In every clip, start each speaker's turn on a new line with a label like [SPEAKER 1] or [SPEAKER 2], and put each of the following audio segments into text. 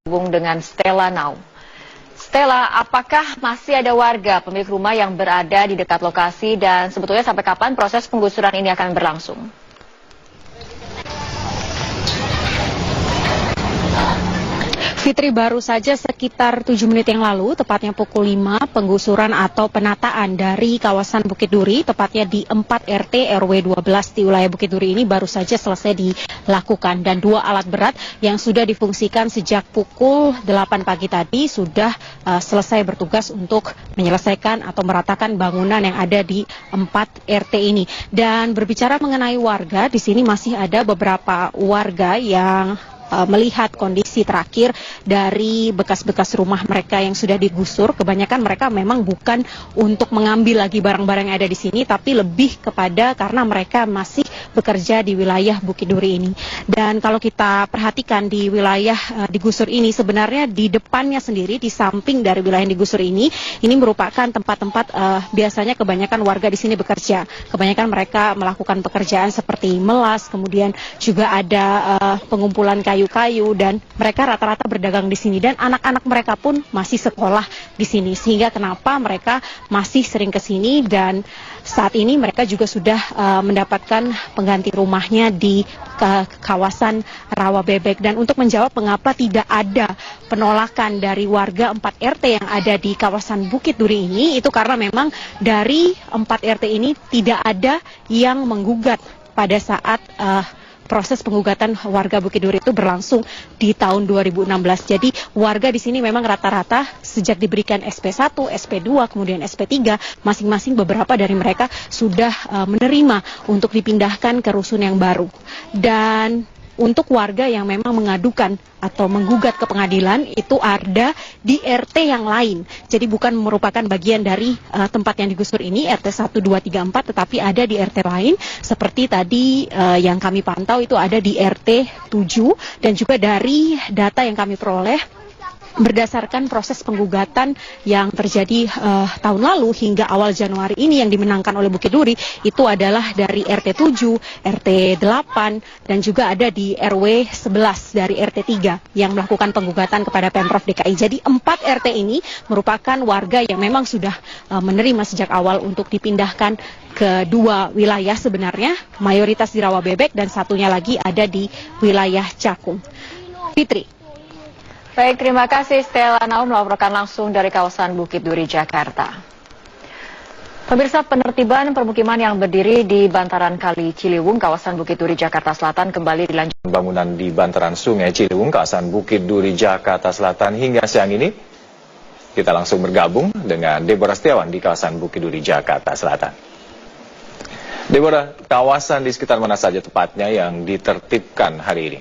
[SPEAKER 1] Hubung dengan Stella Now. Stella, apakah masih ada warga pemilik rumah yang berada di dekat lokasi dan sebetulnya sampai kapan proses penggusuran ini akan berlangsung?
[SPEAKER 2] Fitri, baru saja sekitar 7 menit yang lalu, tepatnya pukul 5, penggusuran atau penataan dari kawasan Bukit Duri, tepatnya di 4 RT RW 12 di wilayah Bukit Duri ini baru saja selesai dilakukan. Dan 2 alat berat yang sudah difungsikan sejak pukul 8 pagi tadi sudah selesai bertugas untuk menyelesaikan atau meratakan bangunan yang ada di 4 RT ini. Dan berbicara mengenai warga, di sini masih ada beberapa warga yang melihat kondisi terakhir dari bekas-bekas rumah mereka yang sudah digusur. Kebanyakan mereka memang bukan untuk mengambil lagi barang-barang yang ada di sini, tapi lebih kepada karena mereka masih bekerja di wilayah Bukit Duri ini. Dan kalau kita perhatikan di wilayah digusur ini, sebenarnya di depannya sendiri, di samping dari wilayah yang digusur ini merupakan tempat-tempat biasanya kebanyakan warga di sini bekerja. Kebanyakan mereka melakukan pekerjaan seperti melas, kemudian juga ada pengumpulan kayu-kayu, dan mereka rata-rata berdagang di sini, dan anak-anak mereka pun masih sekolah di sini, sehingga kenapa mereka masih sering ke sini. Dan saat ini mereka juga sudah mendapatkan pengganti rumahnya di kawasan Rawa Bebek. Dan untuk menjawab mengapa tidak ada penolakan dari warga 4 RT yang ada di kawasan Bukit Duri ini, itu karena memang dari 4 RT ini tidak ada yang menggugat pada saat proses penggugatan warga Bukit Duri itu berlangsung di tahun 2016. Jadi warga di sini memang rata-rata sejak diberikan SP1, SP2, kemudian SP3, masing-masing beberapa dari mereka sudah menerima untuk dipindahkan ke rusun yang baru. Dan untuk warga yang memang mengadukan atau menggugat ke pengadilan itu ada di RT yang lain. Jadi bukan merupakan bagian dari tempat yang digusur ini, RT 1, 2, 3, 4, tetapi ada di RT lain. Seperti tadi yang kami pantau itu ada di RT 7, dan juga dari data yang kami peroleh berdasarkan proses penggugatan yang terjadi tahun lalu hingga awal Januari ini yang dimenangkan oleh Bukit Duri, itu adalah dari RT 7, RT 8, dan juga ada di RW 11 dari RT 3 yang melakukan penggugatan kepada Pemprov DKI. Jadi 4 RT ini merupakan warga yang memang sudah menerima sejak awal untuk dipindahkan ke 2 wilayah sebenarnya, mayoritas di Rawa Bebek dan satunya lagi ada di wilayah Cakung. Fitri.
[SPEAKER 1] Baik, terima kasih Stella Now melaporkan langsung dari kawasan Bukit Duri, Jakarta. Pemirsa, penertiban permukiman yang berdiri di bantaran Kali Ciliwung, kawasan Bukit Duri, Jakarta Selatan kembali dilanjutkan.
[SPEAKER 3] Bangunan di bantaran Sungai Ciliwung, kawasan Bukit Duri, Jakarta Selatan hingga siang ini. Kita langsung bergabung dengan Deborah Setiawan di kawasan Bukit Duri, Jakarta Selatan. Deborah, kawasan di sekitar mana saja tepatnya yang ditertibkan hari ini?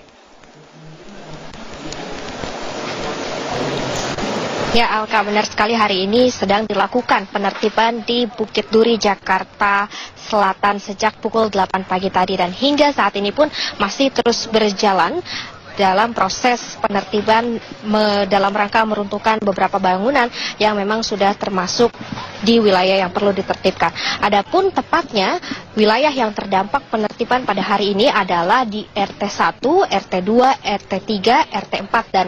[SPEAKER 4] Ya, Alka, benar sekali, hari ini sedang dilakukan penertiban di Bukit Duri, Jakarta Selatan sejak pukul 8 pagi tadi, dan hingga saat ini pun masih terus berjalan dalam proses penertiban dalam rangka meruntuhkan beberapa bangunan yang memang sudah termasuk di wilayah yang perlu ditertibkan. Adapun tepatnya wilayah yang terdampak penertiban pada hari ini adalah di RT 1, RT 2, RT 3, RT 4 dan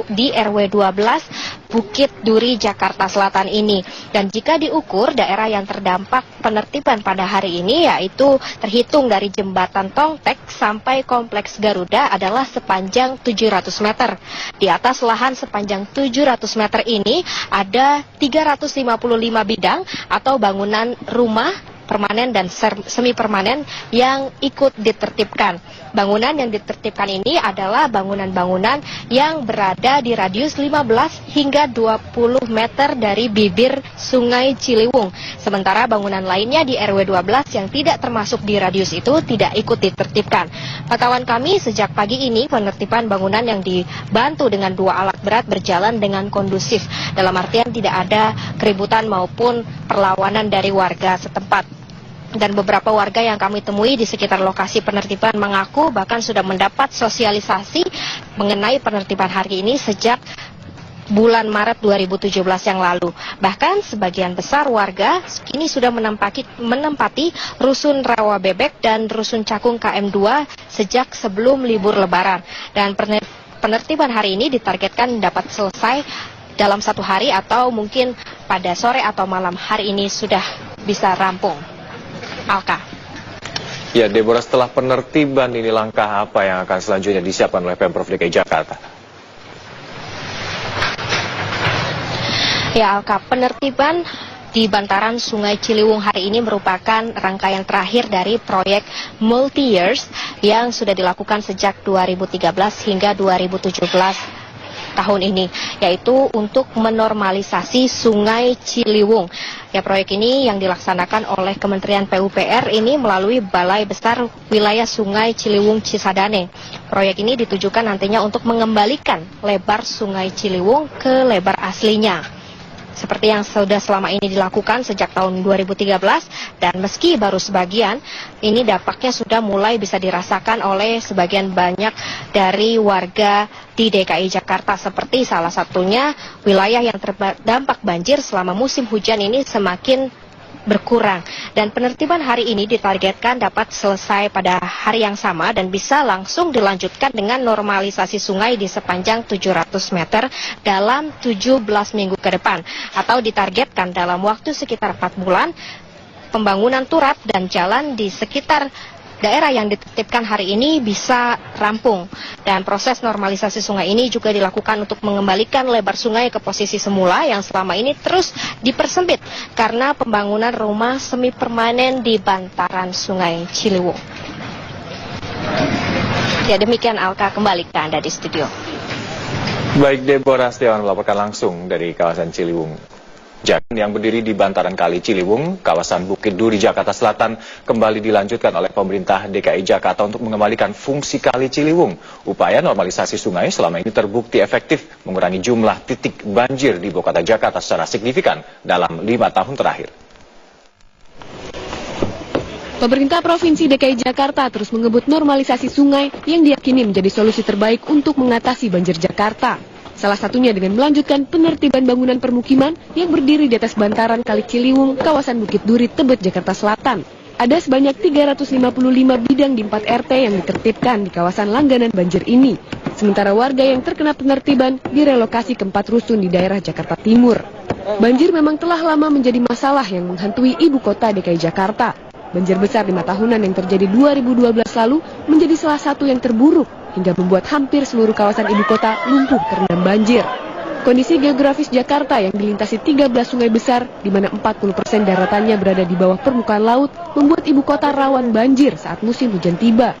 [SPEAKER 4] di RW 12 Bukit Duri, Jakarta Selatan ini. Dan jika diukur daerah yang terdampak penertiban pada hari ini, yaitu terhitung dari Jembatan Tongtek sampai Kompleks Garuda adalah sepanjang 700 meter. Di atas lahan sepanjang 700 meter ini ada 355 bidang atau bangunan rumah permanen dan semi permanen yang ikut ditertibkan. Bangunan yang ditertibkan ini adalah bangunan-bangunan yang berada di radius 15 hingga 20 meter dari bibir Sungai Ciliwung. Sementara bangunan lainnya di RW 12 yang tidak termasuk di radius itu tidak ikut ditertibkan. Pantauan kami sejak pagi ini penertiban bangunan yang dibantu dengan 2 alat berat berjalan dengan kondusif. Dalam artian tidak ada keributan maupun perlawanan dari warga setempat. Dan beberapa warga yang kami temui di sekitar lokasi penertiban mengaku bahkan sudah mendapat sosialisasi mengenai penertiban hari ini sejak bulan Maret 2017 yang lalu. Bahkan sebagian besar warga kini sudah menempati Rusun Rawa Bebek dan Rusun Cakung KM2 sejak sebelum libur Lebaran. Dan penertiban hari ini ditargetkan dapat selesai dalam 1 hari atau mungkin pada sore atau malam hari ini sudah bisa rampung. Alka.
[SPEAKER 3] Ya, Deborah, setelah penertiban ini langkah apa yang akan selanjutnya disiapkan oleh Pemprov DKI Jakarta?
[SPEAKER 4] Ya, Alka, penertiban di bantaran Sungai Ciliwung hari ini merupakan rangkaian terakhir dari proyek multi-years yang sudah dilakukan sejak 2013 hingga 2017 tahun ini, yaitu untuk menormalisasi Sungai Ciliwung. Ya, proyek ini yang dilaksanakan oleh Kementerian PUPR ini melalui Balai Besar Wilayah Sungai Ciliwung Cisadane. Proyek ini ditujukan nantinya untuk mengembalikan lebar Sungai Ciliwung ke lebar aslinya, seperti yang sudah selama ini dilakukan sejak tahun 2013, dan meski baru sebagian, ini dampaknya sudah mulai bisa dirasakan oleh sebagian banyak dari warga di DKI Jakarta, seperti salah satunya wilayah yang terdampak banjir selama musim hujan ini semakin berkurang. Dan penertiban hari ini ditargetkan dapat selesai pada hari yang sama dan bisa langsung dilanjutkan dengan normalisasi sungai di sepanjang 700 meter dalam 17 minggu ke depan, atau ditargetkan dalam waktu sekitar 4 bulan pembangunan turap dan jalan di sekitar daerah yang ditertibkan hari ini bisa rampung. Dan proses normalisasi sungai ini juga dilakukan untuk mengembalikan lebar sungai ke posisi semula yang selama ini terus dipersempit karena pembangunan rumah semi permanen di bantaran Sungai Ciliwung. Ya, demikian Alka, kembali ke Anda di studio.
[SPEAKER 3] Baik, Deborah Setiawan melaporkan langsung dari kawasan Ciliwung. Jalan yang berdiri di bantaran Kali Ciliwung, kawasan Bukit Duri, Jakarta Selatan, kembali dilanjutkan oleh pemerintah DKI Jakarta untuk mengembalikan fungsi Kali Ciliwung. Upaya normalisasi sungai selama ini terbukti efektif mengurangi jumlah titik banjir di ibu kota Jakarta secara signifikan dalam 5 tahun terakhir.
[SPEAKER 5] Pemerintah Provinsi DKI Jakarta terus mengebut normalisasi sungai yang diyakini menjadi solusi terbaik untuk mengatasi banjir Jakarta. Salah satunya dengan melanjutkan penertiban bangunan permukiman yang berdiri di atas bantaran Kali Ciliwung, kawasan Bukit Duri, Tebet, Jakarta Selatan. Ada sebanyak 355 bidang di 4 RT yang ditertibkan di kawasan langganan banjir ini. Sementara warga yang terkena penertiban direlokasi ke 4 rusun di daerah Jakarta Timur. Banjir memang telah lama menjadi masalah yang menghantui ibu kota DKI Jakarta. Banjir besar 5 tahunan yang terjadi 2012 lalu menjadi salah satu yang terburuk, hingga membuat hampir seluruh kawasan ibu kota lumpuh terendam banjir. Kondisi geografis Jakarta yang dilintasi 13 sungai besar, di mana 40% daratannya berada di bawah permukaan laut, membuat ibu kota rawan banjir saat musim hujan tiba.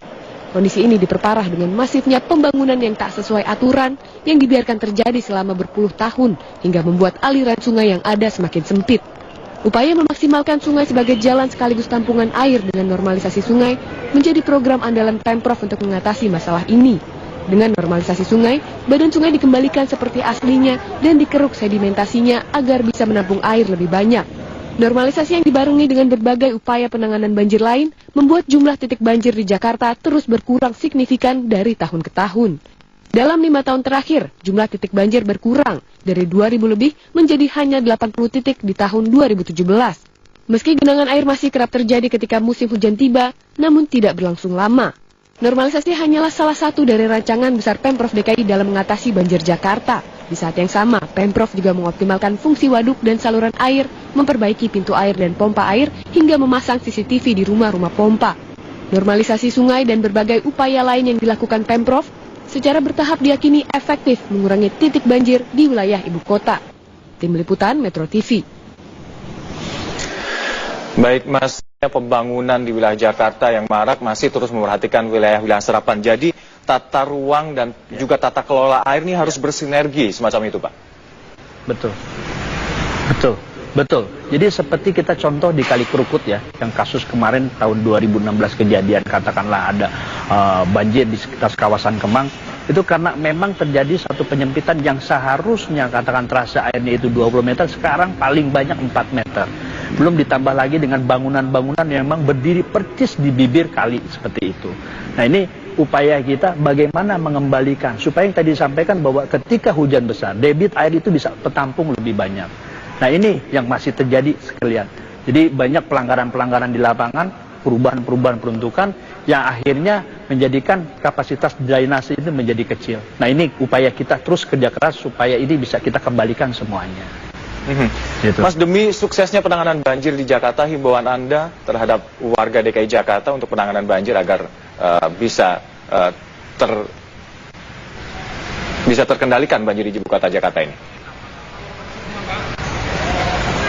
[SPEAKER 5] Kondisi ini diperparah dengan masifnya pembangunan yang tak sesuai aturan yang dibiarkan terjadi selama berpuluh tahun, hingga membuat aliran sungai yang ada semakin sempit. Upaya memaksimalkan sungai sebagai jalan sekaligus tampungan air dengan normalisasi sungai menjadi program andalan Pemprov untuk mengatasi masalah ini. Dengan normalisasi sungai, badan sungai dikembalikan seperti aslinya dan dikeruk sedimentasinya agar bisa menampung air lebih banyak. Normalisasi yang dibarengi dengan berbagai upaya penanganan banjir lain membuat jumlah titik banjir di Jakarta terus berkurang signifikan dari tahun ke tahun. Dalam 5 tahun terakhir, jumlah titik banjir berkurang dari 2.000 lebih menjadi hanya 80 titik di tahun 2017. Meski genangan air masih kerap terjadi ketika musim hujan tiba, namun tidak berlangsung lama. Normalisasi hanyalah salah satu dari rancangan besar Pemprov DKI dalam mengatasi banjir Jakarta. Di saat yang sama, Pemprov juga mengoptimalkan fungsi waduk dan saluran air, memperbaiki pintu air dan pompa air, hingga memasang CCTV di rumah-rumah pompa. Normalisasi sungai dan berbagai upaya lain yang dilakukan Pemprov secara bertahap diyakini efektif mengurangi titik banjir di wilayah ibu kota. Tim Liputan Metro TV.
[SPEAKER 3] Baik, Mas, pembangunan di wilayah Jakarta yang marak masih terus memperhatikan wilayah-wilayah serapan. Jadi tata ruang dan juga tata kelola air ini harus bersinergi semacam itu, Pak.
[SPEAKER 6] Betul. Jadi seperti kita contoh di Kali Krukut ya, yang kasus kemarin tahun 2016 kejadian, katakanlah ada banjir di sekitar kawasan Kemang, itu karena memang terjadi satu penyempitan yang seharusnya katakan terasa airnya itu 20 meter, sekarang paling banyak 4 meter. Belum ditambah lagi dengan bangunan-bangunan yang memang berdiri persis di bibir kali seperti itu. Nah, ini upaya kita bagaimana mengembalikan, supaya yang tadi disampaikan bahwa ketika hujan besar, debit air itu bisa tertampung lebih banyak. Nah, ini yang masih terjadi sekalian. Jadi banyak pelanggaran-pelanggaran di lapangan, perubahan-perubahan peruntukan yang akhirnya menjadikan kapasitas drainase itu menjadi kecil. Nah ini upaya kita terus kerja keras supaya ini bisa kita kembalikan semuanya. Gitu.
[SPEAKER 3] Mas, demi suksesnya penanganan banjir di Jakarta, himbauan Anda terhadap warga DKI Jakarta untuk penanganan banjir agar bisa terkendalikan banjir di ibu kota Jakarta ini?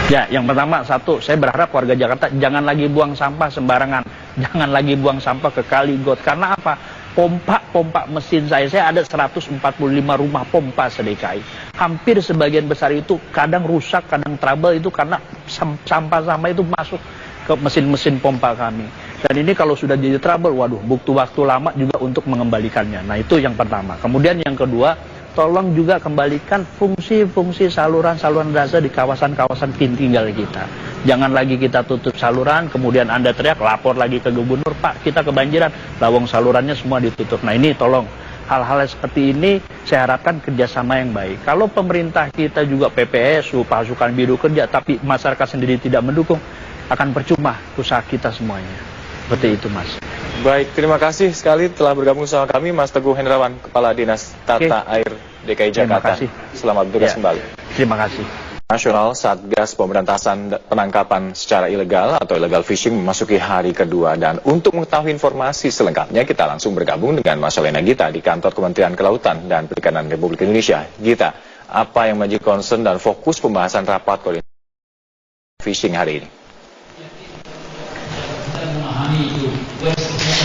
[SPEAKER 6] Ya, yang pertama, satu, saya berharap warga Jakarta jangan lagi buang sampah sembarangan. Jangan lagi buang sampah ke kali, got. Karena apa? Pompa mesin saya ada 145 rumah pompa se-DKI. Hampir sebagian besar itu kadang rusak, kadang trouble itu karena sampah-sampah itu masuk ke mesin-mesin pompa kami. Dan ini kalau sudah jadi trouble, waduh, butuh waktu lama juga untuk mengembalikannya. Nah, itu yang pertama. Kemudian yang kedua, tolong juga kembalikan fungsi-fungsi saluran-saluran drainase di kawasan-kawasan tinggal kita. Jangan lagi kita tutup saluran, kemudian Anda teriak, lapor lagi ke gubernur, Pak, kita kebanjiran, lawang salurannya semua ditutup. Nah ini tolong, hal-hal seperti ini saya harapkan kerjasama yang baik. Kalau pemerintah kita juga PPSU, pasukan biru kerja, tapi masyarakat sendiri tidak mendukung, akan percuma usaha kita semuanya. Seperti itu, Mas.
[SPEAKER 3] Baik, terima kasih sekali telah bergabung sama kami, Mas Teguh Hendrawan, Kepala Dinas Tata Air DKI Jakarta.
[SPEAKER 6] Terima kasih.
[SPEAKER 3] Selamat bertugas kembali.
[SPEAKER 6] Terima kasih.
[SPEAKER 3] Nasional Satgas Pemberantasan Penangkapan secara ilegal atau illegal fishing memasuki hari kedua, dan untuk mengetahui informasi selengkapnya kita langsung bergabung dengan Mas Solena Gita di kantor Kementerian Kelautan dan Perikanan Republik Indonesia. Gita, apa yang menjadi concern dan fokus pembahasan rapat koordinasi fishing hari ini?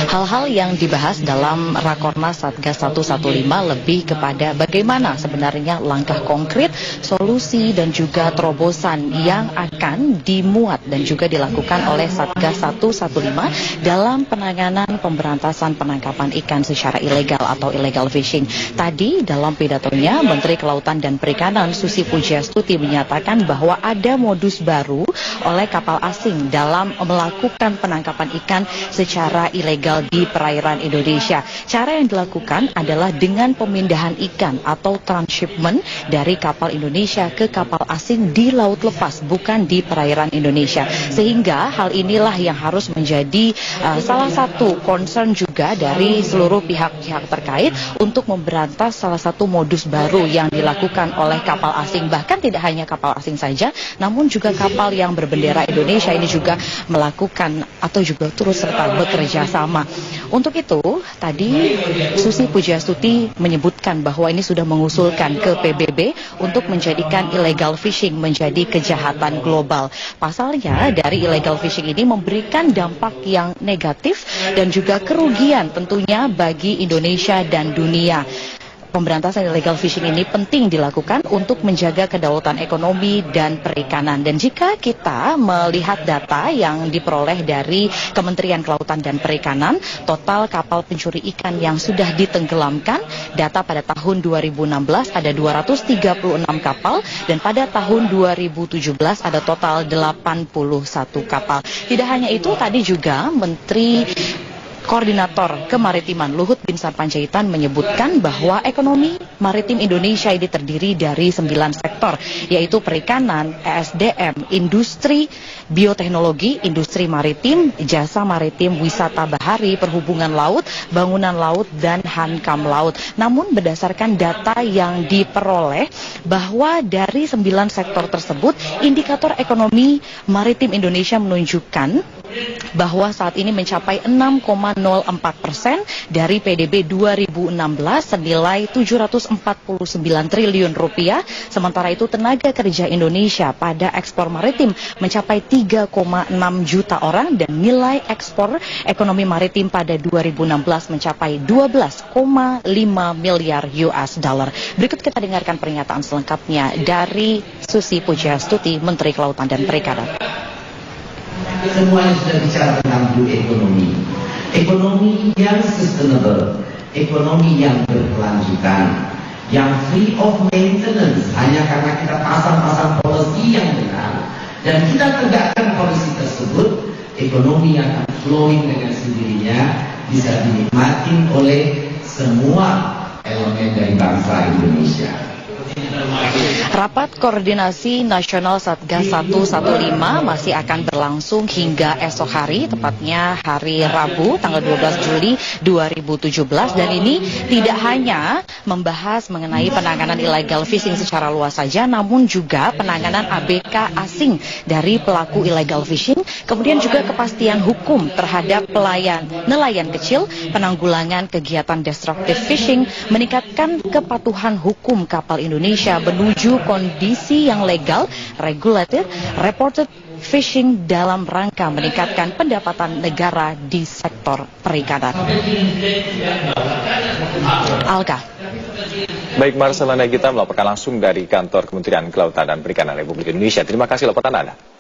[SPEAKER 7] Hal-hal yang dibahas dalam Rakornas Satgas 115 lebih kepada bagaimana sebenarnya langkah konkret, solusi dan juga terobosan yang akan dimuat dan juga dilakukan oleh Satgas 115 dalam penanganan pemberantasan penangkapan ikan secara ilegal atau illegal fishing. Tadi dalam pidatonya Menteri Kelautan dan Perikanan Susi Pujiastuti menyatakan bahwa ada modus baru oleh kapal asing dalam melakukan penangkapan ikan secara ilegal di perairan Indonesia. Cara yang dilakukan adalah dengan pemindahan ikan atau transshipment dari kapal Indonesia ke kapal asing di laut lepas, bukan di perairan Indonesia. Sehingga hal inilah yang harus menjadi salah satu concern juga dari seluruh pihak-pihak terkait untuk memberantas salah satu modus baru yang dilakukan oleh kapal asing. Bahkan tidak hanya kapal asing saja, namun juga kapal yang berbendera Indonesia ini juga melakukan atau juga turut serta bekerja sama. Untuk itu, tadi Susi Pujiastuti menyebutkan bahwa ini sudah mengusulkan ke PBB untuk menjadikan illegal fishing menjadi kejahatan global. Pasalnya, dari illegal fishing ini memberikan dampak yang negatif dan juga kerugian tentunya bagi Indonesia dan dunia. Pemberantasan illegal fishing ini penting dilakukan untuk menjaga kedaulatan ekonomi dan perikanan. Dan jika kita melihat data yang diperoleh dari Kementerian Kelautan dan Perikanan, total kapal pencuri ikan yang sudah ditenggelamkan, data pada tahun 2016 ada 236 kapal, dan pada tahun 2017 ada total 81 kapal. Tidak hanya itu, tadi juga Menteri Koordinator Kemaritiman Luhut Binsar Panjaitan menyebutkan bahwa ekonomi maritim Indonesia ini terdiri dari 9 sektor, yaitu perikanan, ESDM, industri, bioteknologi, industri maritim, jasa maritim, wisata bahari, perhubungan laut, bangunan laut, dan hankam laut. Namun berdasarkan data yang diperoleh bahwa dari 9 sektor tersebut, indikator ekonomi maritim Indonesia menunjukkan bahwa saat ini mencapai 6,04% dari PDB 2016 senilai 749 triliun rupiah. Sementara itu tenaga kerja Indonesia pada ekspor maritim mencapai 3,6 juta orang dan nilai ekspor ekonomi maritim pada 2016 mencapai 12,5 miliar US dollar. Berikut kita dengarkan pernyataan selengkapnya dari Susi Pujiastuti, Menteri Kelautan dan Perikanan.
[SPEAKER 8] Semuanya sudah bicara tentang blue ekonomi, ekonomi yang sustainable, ekonomi yang berkelanjutan, yang free of maintenance, hanya karena kita pasang policy yang benar dan kita tegakkan policy tersebut, ekonomi yang akan flowing dengan sendirinya bisa dinikmati oleh semua elemen dari bangsa Indonesia.
[SPEAKER 7] Rapat Koordinasi Nasional Satgas 115 masih akan berlangsung hingga esok hari, tepatnya hari Rabu tanggal 12 Juli 2017, dan ini tidak hanya membahas mengenai penanganan illegal fishing secara luas saja, namun juga penanganan ABK asing dari pelaku illegal fishing, kemudian juga kepastian hukum terhadap nelayan kecil, penanggulangan kegiatan destructive fishing, meningkatkan kepatuhan hukum kapal Indonesia menuju kondisi yang legal, regulated, reported fishing dalam rangka meningkatkan pendapatan negara di sektor perikanan. Alka.
[SPEAKER 3] Baik, Marcelana Gita melaporkan langsung dari kantor Kementerian Kelautan dan Perikanan Republik Indonesia. Terima kasih laporan Anda.